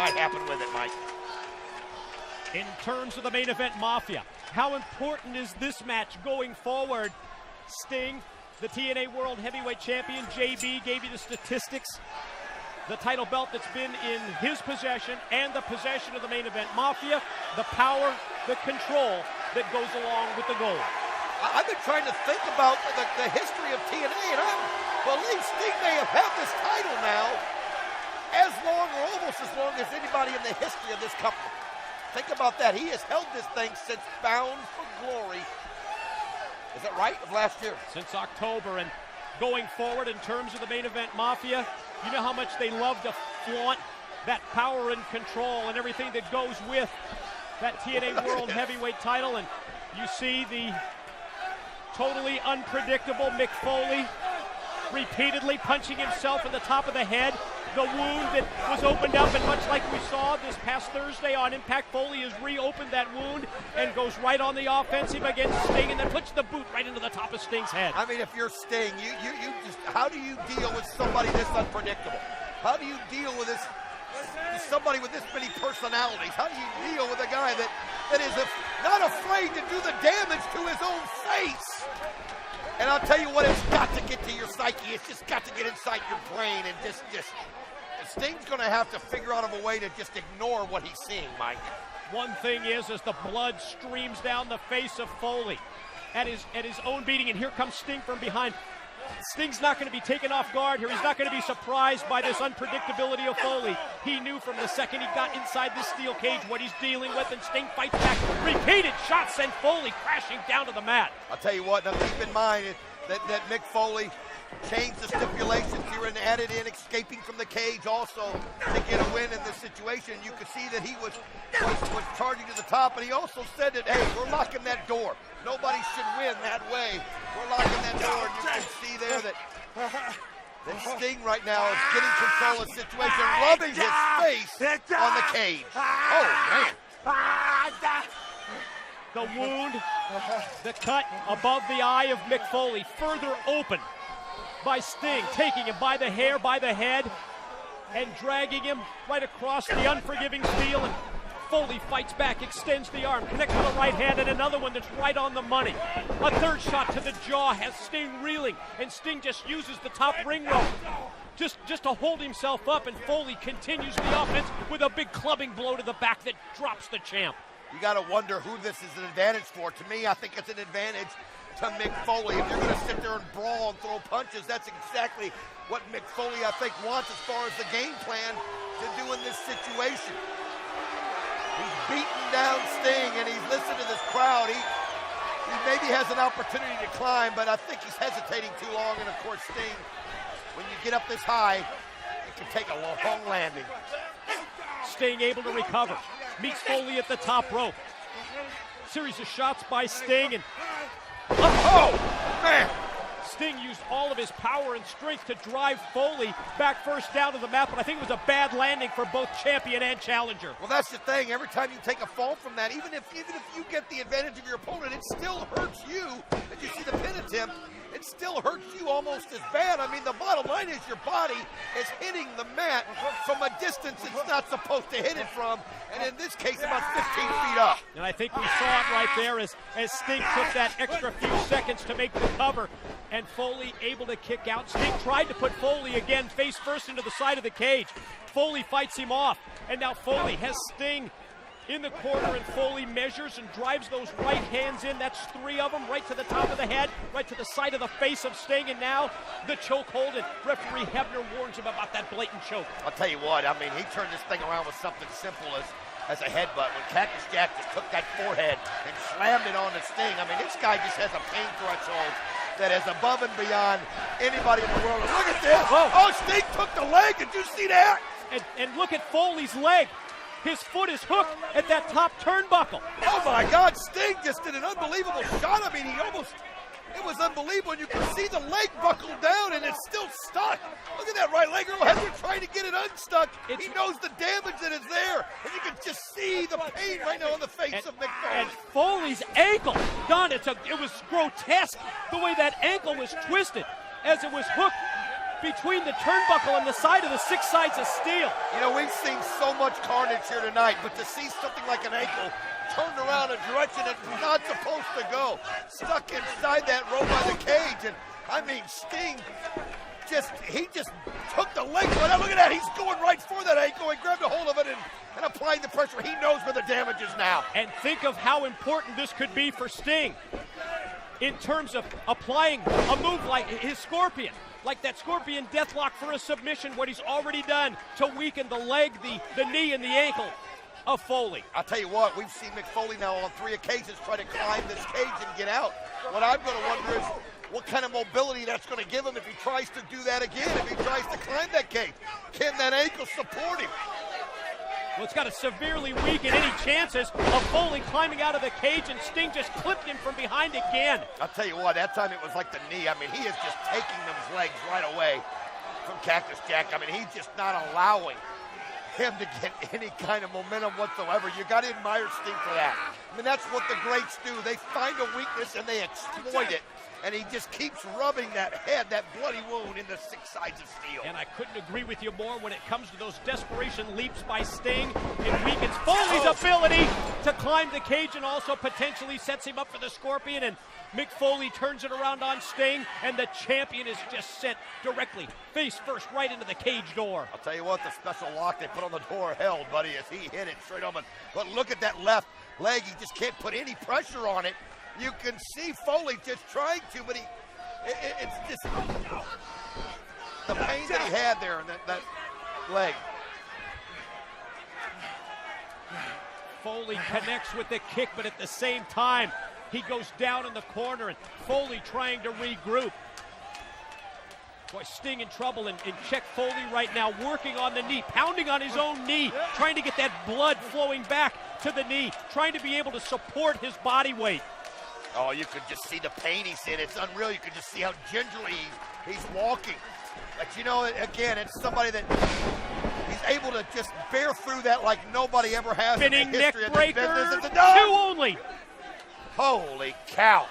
might happen with it, Mike. In terms of the main event Mafia, how important is this match going forward? Sting, the TNA World Heavyweight Champion, JB gave you the statistics. The title belt that's been in his possession and the possession of the main event Mafia, the power, the control that goes along with the goal. I've been trying to think about the history of TNA, and I believe Sting may have had this title now as long or almost as long as anybody in the history of this company. Think about that. He has held this thing since Bound for Glory. Is that right? Of last year? Since October. And going forward in terms of the main event Mafia, you know how much they love to flaunt that power and control and everything that goes with that TNA World Heavyweight title. And you see the totally unpredictable Mick Foley repeatedly punching himself in the top of the head. The wound that was opened up, and much like we saw this past Thursday on Impact, Foley has reopened that wound and goes right on the offensive against Sting, and then puts the boot right into the top of Sting's head. I mean, if you're Sting, you just, how do you deal with somebody this unpredictable? How do you deal with this, somebody with this many personalities? How do you deal with a guy that is not afraid to do the damage to his own face? And I'll tell you what, it's got to get to your psyche. It's just got to get inside your brain, and just Sting's going to have to figure out a way to just ignore what he's seeing, Mike. One thing is, as the blood streams down the face of Foley at his own beating, and here comes Sting from behind. Sting's not going to be taken off guard here. He's not going to be surprised by this unpredictability of Foley. He knew from the second he got inside this steel cage what he's dealing with, and Sting fights back. Repeated shots send Foley crashing down to the mat. I'll tell you what, now keep in mind that Mick Foley changed the stipulations here and added in escaping from the cage also to get a win in this situation. You could see that he was charging to the top, and he also said that, hey, we're locking that door. Nobody should win that way. We're locking that door, and you can see there that Sting right now is getting control of the situation, rubbing his face on the cage. Oh, man. The wound, the cut above the eye of Mick Foley, further open by Sting, taking him by the hair, by the head, and dragging him right across the unforgiving steel. And Foley fights back, extends the arm, connects with the right hand, and another one that's right on the money. A third shot to the jaw has Sting reeling, and Sting just uses the top ring rope just to hold himself up, and Foley continues the offense with a big clubbing blow to the back that drops the champ. You got to wonder who this is an advantage for. To me, I think it's an advantage to Mick Foley. If you're going to sit there and brawl and throw punches, that's exactly what Mick Foley, I think, wants as far as the game plan to do in this situation. He's beaten down Sting, and he's listened to this crowd. He maybe has an opportunity to climb, but I think he's hesitating too long. And, of course, Sting, when you get up this high, it can take a long landing. Sting able to recover. Meets Foley at the top rope. Series of shots by Sting, and oh, man! Sting used all of his power and strength to drive Foley back first down to the mat, but I think it was a bad landing for both champion and challenger. Well, that's the thing. Every time you take a fall from that, even if you get the advantage of your opponent, it still hurts you. As you see the pin attempt, it still hurts you almost as bad. I mean, the bottom line is your body is hitting the mat from a distance it's not supposed to hit it from, and in this case, about 15 feet up. And I think we saw it right there as Sting took that extra few seconds to make the cover, and Foley able to kick out. Sting tried to put Foley again face first into the side of the cage. Foley fights him off, and now Foley has Sting in the corner, and Foley measures and drives those right hands in. That's three of them, right to the top of the head, right to the side of the face of Sting, and now the choke hold, and referee Hebner warns him about that blatant choke. I'll tell you what, I mean, he turned this thing around with something simple as a headbutt. When Cactus Jack just took that forehead and slammed it on the Sting, I mean, this guy just has a pain threshold that is above and beyond anybody in the world. And look at this! Oh, Sting took the leg, did you see that? And look at Foley's leg. His foot is hooked at that top turnbuckle. Oh my God, Sting just did an unbelievable shot. I mean, it was unbelievable. And you can see the leg buckle down and it's still stuck. Look at that right leg. Earl Hebner trying to get it unstuck. He knows the damage that is there. And you can just see the pain right now on the face of Mick Foley. And Foley's ankle, Don, it was grotesque the way that ankle was twisted as it was hooked between the turnbuckle and the side of the 6 sides of steel. You know, we've seen so much carnage here tonight, but to see something like an ankle turned around a direction it's not supposed to go, stuck inside that rope by the cage, and I mean, Sting he just took the leg. Look at that, he's going right for that ankle. He grabbed a hold of it and applying the pressure. He knows where the damage is now. And think of how important this could be for Sting in terms of applying a move like his Scorpion, like that Scorpion Deathlock for a submission, what he's already done to weaken the leg, the knee, and the ankle of Foley. I'll tell you what, we've seen Mick Foley now on 3 occasions try to climb this cage and get out. What I'm going to wonder is what kind of mobility that's going to give him if he tries to do that again, if he tries to climb that cage. Can that ankle support him? Well, it's got to severely weaken any chances of Foley climbing out of the cage, and Sting just clipped him from behind again. I'll tell you what, that time it was like the knee. I mean, he is just taking them's legs right away from Cactus Jack. I mean, he's just not allowing him to get any kind of momentum whatsoever. You got to admire Sting for that. I mean, that's what the greats do. They find a weakness and they exploit it. And he just keeps rubbing that head, that bloody wound in the 6 sides of steel. And I couldn't agree with you more when it comes to those desperation leaps by Sting. It weakens Foley's ability to climb the cage and also potentially sets him up for the Scorpion. And Mick Foley turns it around on Sting, and the champion is just sent directly, face first, right into the cage door. I'll tell you what, the special lock they put on the door held, buddy, as he hit it straight on. But look at that left leg. He just can't put any pressure on it. You can see Foley just trying to, but it's just the pain that he had there in that leg. Foley connects with the kick, but at the same time, he goes down in the corner, and Foley trying to regroup. Boy, Sting in trouble, and check Foley right now, working on the knee, pounding on his own knee, trying to get that blood flowing back to the knee, trying to be able to support his body weight. Oh, you could just see the pain he's in. It's unreal. You could just see how gingerly he's walking. But, you know, again, it's somebody that he's able to just bear through that like nobody ever has in the history of the business. Two only. Holy cow.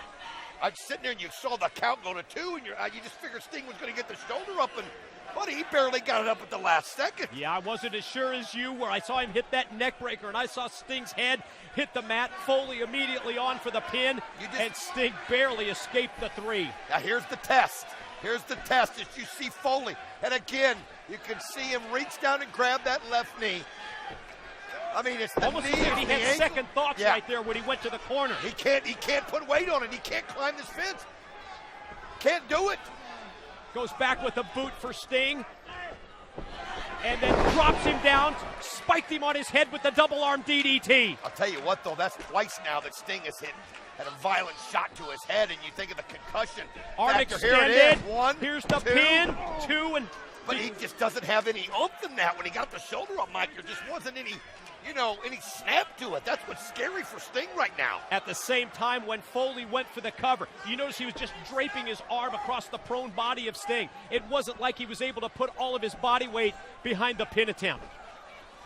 I'm sitting there and you saw the count go to 2, and you just figured Sting was going to get the shoulder up, and buddy, he barely got it up at the last second. Yeah, I wasn't as sure as you were. I saw him hit that neck breaker, and I saw Sting's head hit the mat. Foley immediately on for the pin, and Sting barely escaped the 3. Now here's the test. Here's the test as you see Foley. And again, you can see him reach down and grab that left knee. I mean, it's the almost knee, like he had ankle. Second thoughts right there when he went to the corner. He can't put weight on it. He can't climb this fence. Can't do it. Goes back with a boot for Sting, and then drops him down, spiked him on his head with the double arm DDT. I'll tell you what, though, that's twice now that Sting has had a violent shot to his head, and you think of the concussion. Arm extended. Here it is. 1, here's the 2. pin. 2 and. But he just doesn't have any oomph in that. When he got the shoulder up, Mike, there just wasn't any snap to it. That's what's scary for Sting right now. At the same time, when Foley went for the cover, you notice he was just draping his arm across the prone body of Sting. It wasn't like he was able to put all of his body weight behind the pin attempt.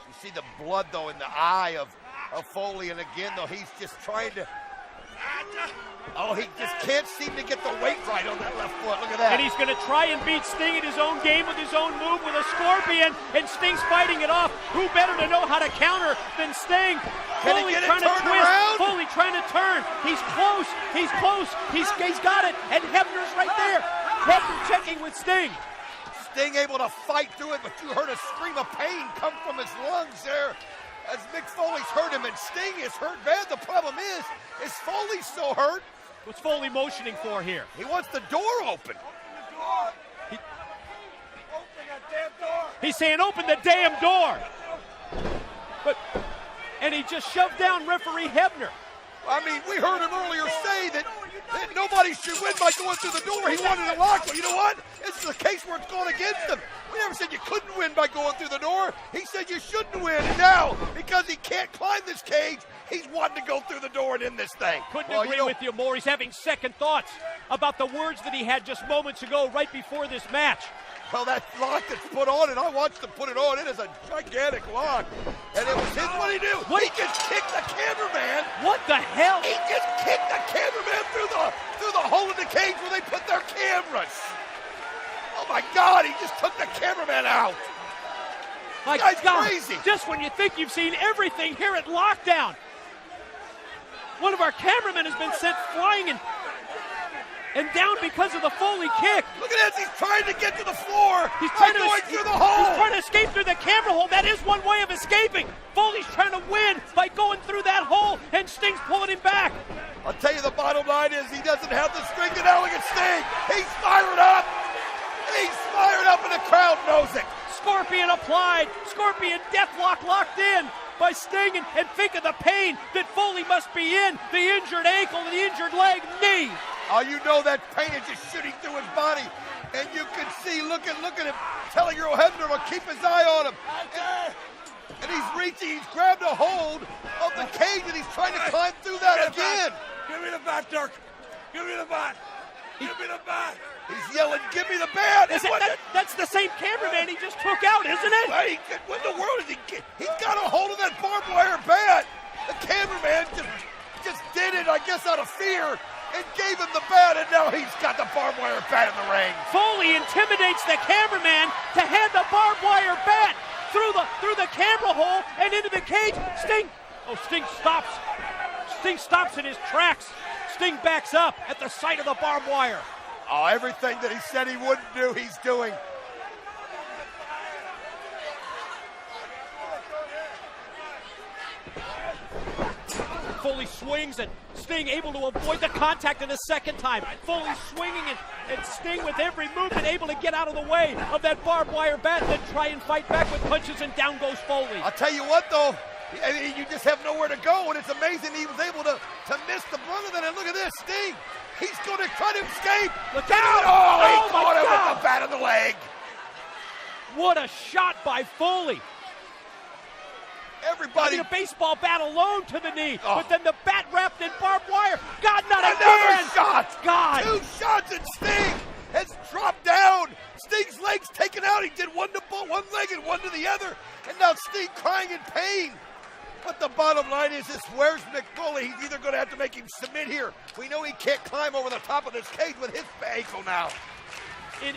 You see the blood, though, in the eye of Foley, and again, though, he's just trying to... Oh, he just can't seem to get the weight right on that left foot. Look at that. And he's going to try and beat Sting in his own game with his own move with a Scorpion, and Sting's fighting it off. Who better to know how to counter than Sting? Foley trying to twist. Around? Foley trying to turn. He's close. He's close. He's got it. And Hebner's right there. Hebner checking with Sting. Sting able to fight through it, but you heard a scream of pain come from his lungs there as Mick Foley's hurt him, and Sting is hurt bad. The problem is Foley so hurt? What's Foley motioning for here? He wants the door open. He's saying, open the damn door. And he just shoved down referee Hebner. I mean, we heard him earlier say that nobody should win by going through the door. He wanted it locked. Well, you know what? This is a case where it's gone against him. We never said you couldn't win by going through the door. He said you shouldn't win. And now, because he can't climb this cage, he's wanting to go through the door and end this thing. Couldn't agree with you more. He's having second thoughts about the words that he had just moments ago right before this match. Well, that lock that's put on, and I watched him put it on. It is a gigantic lock. And it was his, what did he do? He just kicked the cameraman. What the hell? He just kicked the cameraman through the hole in the cage where they put their cameras. Oh my God, he just took the cameraman out. My Guy's God, crazy. just when you think you've seen everything here at Lockdown, one of our cameramen has been sent flying and down because of the Foley kick. Look at this, he's trying to get to the floor. He's trying to going through the hole. He's trying to escape through the camera hole. That is one way of escaping. Foley's trying to win by going through that hole, and Sting's pulling him back. I'll tell you, the bottom line is he doesn't have the strength, and now look at Sting. He's fired up. He's fired up, and the crowd knows it. Scorpion applied. Scorpion deathlock locked in by Sting, and think of the pain that Foley must be in. The injured ankle, the injured leg, knee. Oh, you know that pain is just shooting through his body. And you can see, look at him, telling your Hebner to keep his eye on him. And he's reaching, he's grabbed a hold of the cage, and he's trying to climb through that again. Give me the bat, Dirk. Give me the bat. Give me the bat. He's yelling, give me the bat. That's the same cameraman he just took out, isn't it? Hey, what in the world is he get? He's got a hold of that barbed wire bat. The cameraman just did it, I guess, out of fear, and gave him the bat, and now he's got the barbed wire bat in the ring. Foley intimidates the cameraman to hand the barbed wire bat through the camera hole and into the cage. Sting stops. Sting stops in his tracks. Sting backs up at the sight of the barbed wire. Oh, everything that he said he wouldn't do, he's doing. Foley swings, and Sting able to avoid the contact in a second time. Foley swinging, and Sting with every movement able to get out of the way of that barbed wire bat, and then try and fight back with punches, and down goes Foley. I'll tell you what, though, you just have nowhere to go, and it's amazing he was able to miss the brunt of it. And look at this, Sting. He's going to try to escape. Look out! Oh, he my caught him God. with the bat in the leg. What a shot by Foley. Everybody. A baseball bat alone to the knee, Oh. but then the bat wrapped in barbed wire. God, not Another again! shot. God! 2 shots, and Sting has dropped down. Sting's legs taken out. He did one leg and one to the other, and now Sting crying in pain. But the bottom line is this, where's Mick Foley? He's either going to have to make him submit here. We know he can't climb over the top of this cage with his ankle now.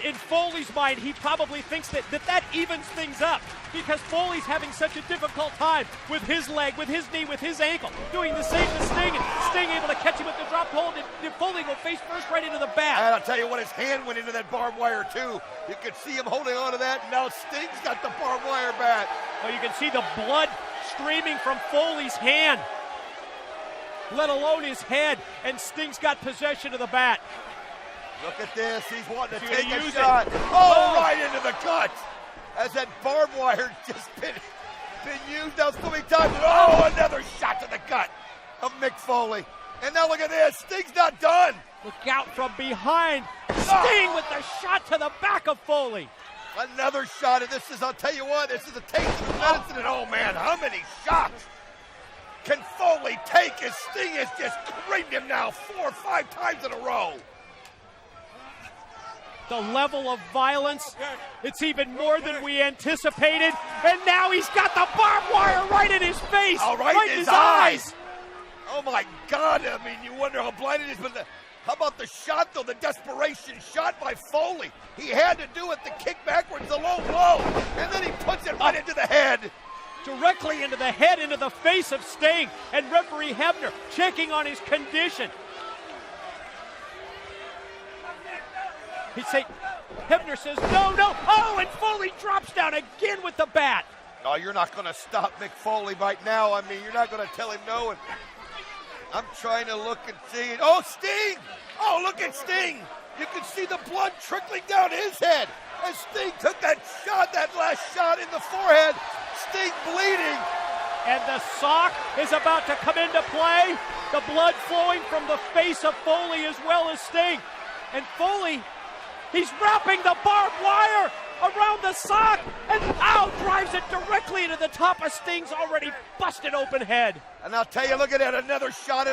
In Foley's mind, he probably thinks that evens things up, because Foley's having such a difficult time with his leg, with his knee, with his ankle, doing the same to Sting, and Sting able to catch him with the dropped hold, and Foley will face first right into the bat. And I'll tell you what, his hand went into that barbed wire too. You could see him holding on to that, and now Sting's got the barbed wire bat. Well, you can see the blood streaming from Foley's hand, let alone his head, and Sting's got possession of the bat. Look at this, he's wanting to He's take gonna a use shot. it. Oh, Oh. right into the gut. As that barbed wire just been used now so many times. Oh, another shot to the gut of Mick Foley. And now look at this, Sting's not done. Look out from behind. Sting with the shot to the back of Foley. Another shot, and this is, I'll tell you what, this is a taste of the medicine, and oh man, how many shots can Foley take as Sting has just creamed him now 4 or 5 times in a row? The level of violence, it's even more than we anticipated, and now he's got the barbed wire right in his face, Oh, right in his eyes. Oh my God, I mean, you wonder how blind it is, but how about the shot though, the desperation shot by Foley? He had to do it, the kick backwards, the low blow, and then he puts it right into the head. Directly into the head, into the face of Sting, and referee Hebner checking on his condition. Hebner says, no. Oh, and Foley drops down again with the bat. No, you're not going to stop Mick Foley right now. I mean, you're not going to tell him no. And I'm trying to look and see. Oh, Sting! Oh, look at Sting! You can see the blood trickling down his head as Sting took that last shot in the forehead. Sting bleeding. And the sock is about to come into play. The blood flowing from the face of Foley as well as Sting. And Foley, he's wrapping the barbed wire around the sock, and drives it directly into the top of Sting's already busted open head. And I'll tell you, look at that, another shot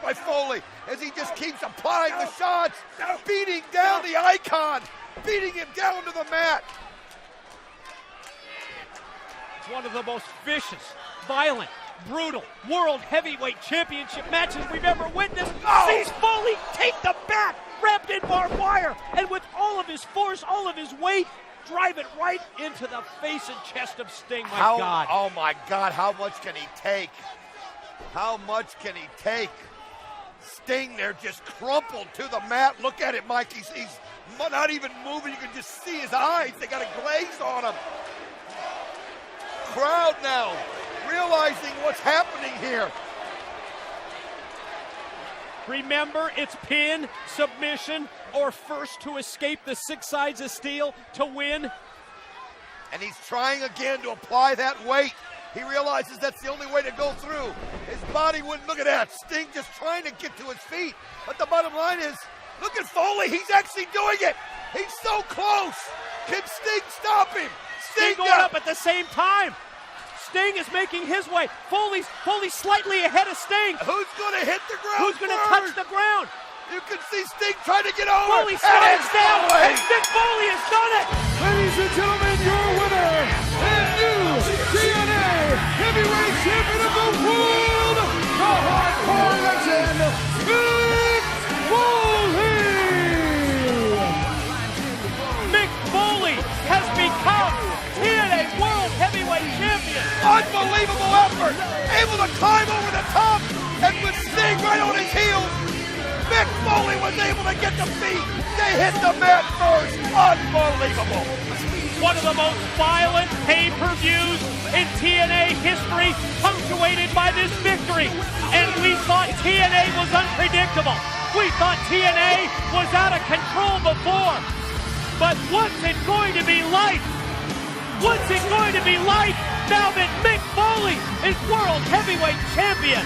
by Foley as he just keeps applying the shots, beating down the icon, beating him down to the mat. It's one of the most vicious, violent, brutal World Heavyweight Championship matches we've ever witnessed. Sees Foley take the bat wrapped in barbed wire, and with all of his force, all of his weight, drive it right into the face and chest of Sting. God. Oh my God, how much can he take? How much can he take? Sting there just crumpled to the mat. Look at it, Mike. He's not even moving. You can just see his eyes. They got a glaze on him. Crowd now realizing what's happening here. Remember, it's pin, submission, or first to escape the 6 sides of steel to win. And he's trying again to apply that weight. He realizes that's the only way to go through. His body wouldn't. Look at that. Sting just trying to get to his feet. But the bottom line is, look at Foley. He's actually doing it. He's so close. Can Sting stop him? Sting going up at the same time. Sting is making his way. Foley's slightly ahead of Sting. Who's going to hit the ground? Who's going to touch the ground? You can see Sting trying to get over. Foley slides down, and Mick Foley has done it. Ladies and gentlemen, your winner and new TNA Heavyweight Champion of the World, the Hardcore Legend, Mick Foley. Mick Foley has become TNA World Heavyweight Champion. Unbelievable effort. Able to climb over the top, and with Sting right on his heels, Mick Foley was able to get the feet. They hit the mat first. Unbelievable. One of the most violent pay-per-views in TNA history, punctuated by this victory. And we thought TNA was unpredictable. We thought TNA was out of control before. But what's it going to be like? What's it going to be like now that Mick Foley is World Heavyweight Champion?